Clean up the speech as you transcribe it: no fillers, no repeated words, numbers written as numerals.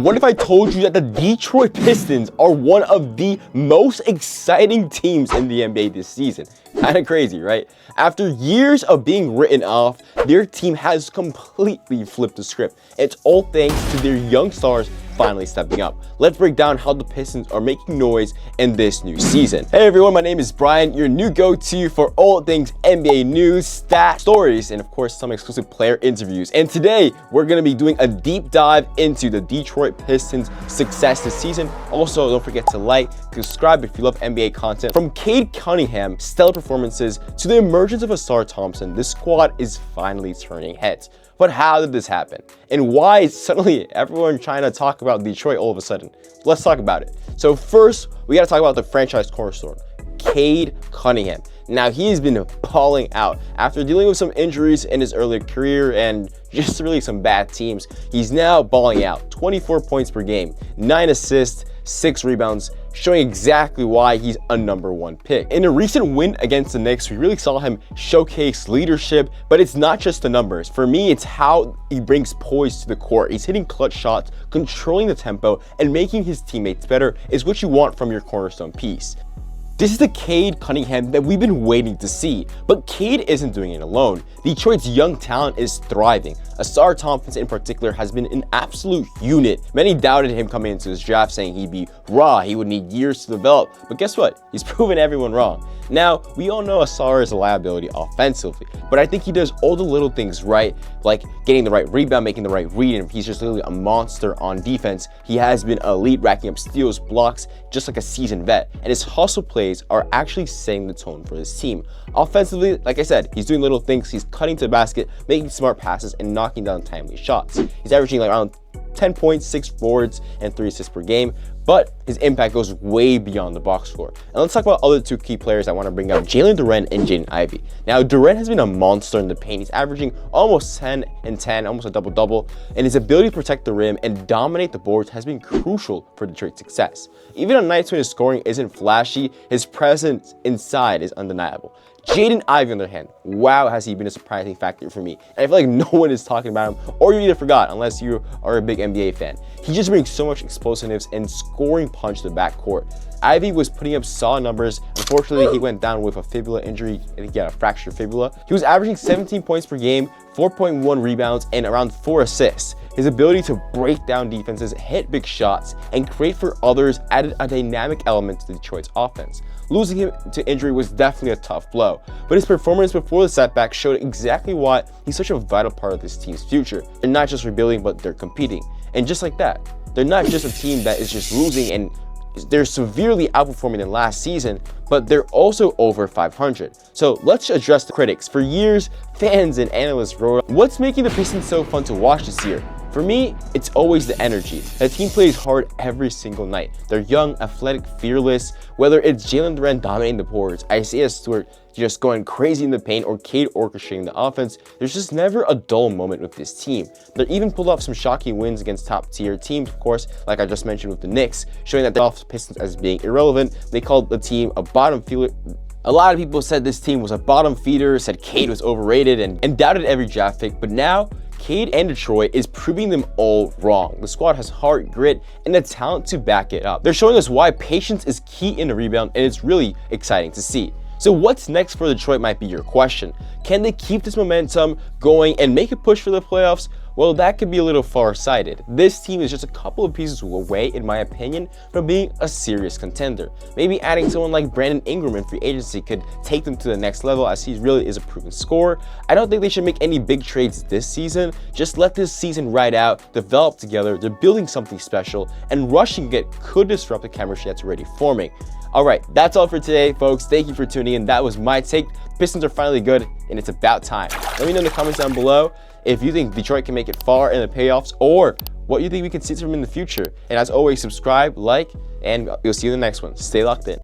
What if I told you that the Detroit Pistons are one of the most exciting teams in the NBA this season? Kind of crazy, right? After years of being written off, their team has completely flipped the script. It's all thanks to their young stars finally stepping up. Let's break down how the Pistons are making noise in this new season. Hey everyone, my name is Brian, your new go-to for all things NBA news, stats, stories, and of course some exclusive player interviews. And today we're going to be doing a deep dive into the Detroit Pistons' success this season. Also, don't forget to like, subscribe if you love NBA content. From Cade Cunningham's stellar performances to the emergence of Ausar Thompson, this squad is finally turning heads. But how did this happen? And why is suddenly everyone trying to talk about Detroit all of a sudden? Let's talk about it. So first, we got to talk about the franchise cornerstone, Cade Cunningham. Now, he's been balling out. After dealing with some injuries in his earlier career and just really some bad teams, he's now balling out. 24 points per game, 9 assists, 6 rebounds, showing exactly why he's a #1 pick. In a recent win against the Knicks, we really saw him showcase leadership, but it's not just the numbers. For me, it's how he brings poise to the court. He's hitting clutch shots, controlling the tempo, and making his teammates better is what you want from your cornerstone piece. This is the Cade Cunningham that we've been waiting to see, but Cade isn't doing it alone. Detroit's young talent is thriving. Ausar Thompson in particular has been an absolute unit. Many doubted him coming into this draft, saying he'd be raw, he would need years to develop, but guess what? He's proven everyone wrong. Now, we all know Ausar is a liability offensively, but I think he does all the little things right, like getting the right rebound, making the right read, and he's just literally a monster on defense. He has been elite, racking up steals, blocks, just like a seasoned vet, and his hustle plays are actually setting the tone for his team. Offensively, like I said, he's doing little things. He's cutting to the basket, making smart passes, and knocking down timely shots. He's averaging like around 10 points, 6 boards, and 3 assists per game, but his impact goes way beyond the box score. And let's talk about other two key players I want to bring up, Jalen Duren and Jaden Ivey. Now, Duren has been a monster in the paint. He's averaging almost 10 and 10, almost a double-double, and his ability to protect the rim and dominate the boards has been crucial for Detroit's success. Even on nights when his scoring isn't flashy, his presence inside is undeniable. Jaden Ivey, on the other hand, wow, has he been a surprising factor for me. And I feel like no one is talking about him, or you either forgot, unless you are a big NBA fan. He just brings so much explosiveness and scoring punch to the backcourt. Ivey was putting up solid numbers. Unfortunately, he went down with a fibula injury. I think he had a fractured fibula. He was averaging 17 points per game, 4.1 rebounds, and around 4 assists. His ability to break down defenses, hit big shots, and create for others added a dynamic element to Detroit's offense. Losing him to injury was definitely a tough blow, but his performance before the setback showed exactly why he's such a vital part of this team's future. They're not just rebuilding, but they're competing. And just like that, they're not just a team that is just losing and they're severely outperforming than last season, but they're also over 500. So let's address the critics. For years, fans and analysts wrote, what's making the Pistons so fun to watch this year? For me, it's always the energy. The team plays hard every single night. They're young, athletic, fearless. Whether it's Jalen Duren dominating the boards, Isaiah Stewart just going crazy in the paint, or Cade orchestrating the offense, there's just never a dull moment with this team. They even pulled off some shocking wins against top-tier teams, of course, like I just mentioned with the Knicks, showing that they're off the Pistons as being irrelevant. They called the team a bottom feeder. A lot of people said this team was a bottom feeder, said Cade was overrated, and doubted every draft pick, but now Cade and Detroit is proving them all wrong. The squad has heart, grit, and the talent to back it up. They're showing us why patience is key in a rebound, and it's really exciting to see. So what's next for Detroit might be your question. Can they keep this momentum going and make a push for the playoffs? Well, that could be a little far-sighted. This team is just a couple of pieces away, in my opinion, from being a serious contender. Maybe adding someone like Brandon Ingram in free agency could take them to the next level, as he really is a proven scorer. I don't think they should make any big trades this season. Just let this season ride out, develop together. They're building something special, and rushing it could disrupt the chemistry that's already forming. All right, that's all for today, folks. Thank you for tuning in. That was my take. Pistons are finally good, and it's about time. Let me know in the comments down below if you think Detroit can make it far in the playoffs, or what you think we can see from them in the future. And as always, subscribe, like, and we'll see you in the next one. Stay locked in.